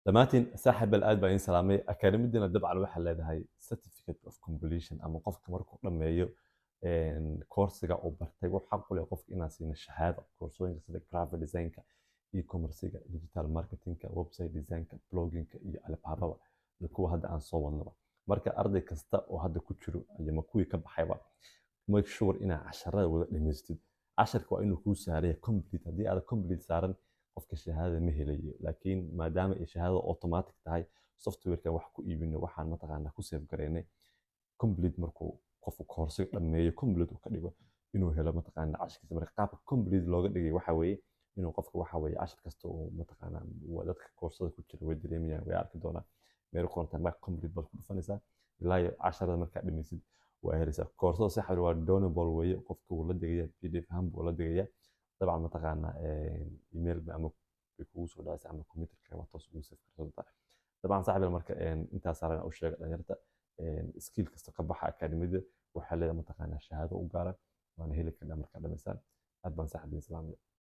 dhammaantiin saaxiib bal aad baan idin salaamay akadeemidana dabcan waxaa leedahay certificate of completion ama qofka markuu dhammeeyo koorsiga uu bartay wuxuu xaq u leh qofka inaan siino shahaado koorsooyinka sida graphic designka e-commercega digital marketingka website designka bloggingka iyo albaababa iyo kuwa hadda aan soo wadnaba marka arday kasta oo hadda ku jiro ama kuwii ka baxayba make sure inaa casharada wada dhamaystid casharka waa inuu kuu saaraya complete haddii aad complete saaran qofka shahaadada ma helayo laakiin maadaama ay shahaadada automatic tahay softwareka wax ku iibino waxaan mataqaanaa ku save garaynay complete markuu qofku koorsiga dhammeeyo complete uu ka dhigo inuu helo mataqaanaa casharkiisa marka qaabka complete looga dhigay waxa weeye inuu qofka waxa weeye cashar kasta uu mataqaanaa dadka koorsada ku jira way dareemayaan way arki doonaan meel qorantaa marka complete baad ku dhufanaysaa ilaa iyo casharada markaa dhamaysid waa helaysaa koorsada si xabir waa downable weeye qofka wuu la degayaa pdf ahaan buu la degayaa dabcan mataqaanaa email ama bay kugu soo dhacaysa ama computerka waa toos ugu save kartaa dabcan saaxiib marka intaas saaran u sheega dhalinyarta skill kasta ka baxa akademiyada waxaa leedahay mataqaanaa shahaado u gaara waana heli karnaa markaa dhamaysaan aad baan saaxiib idin salaamaya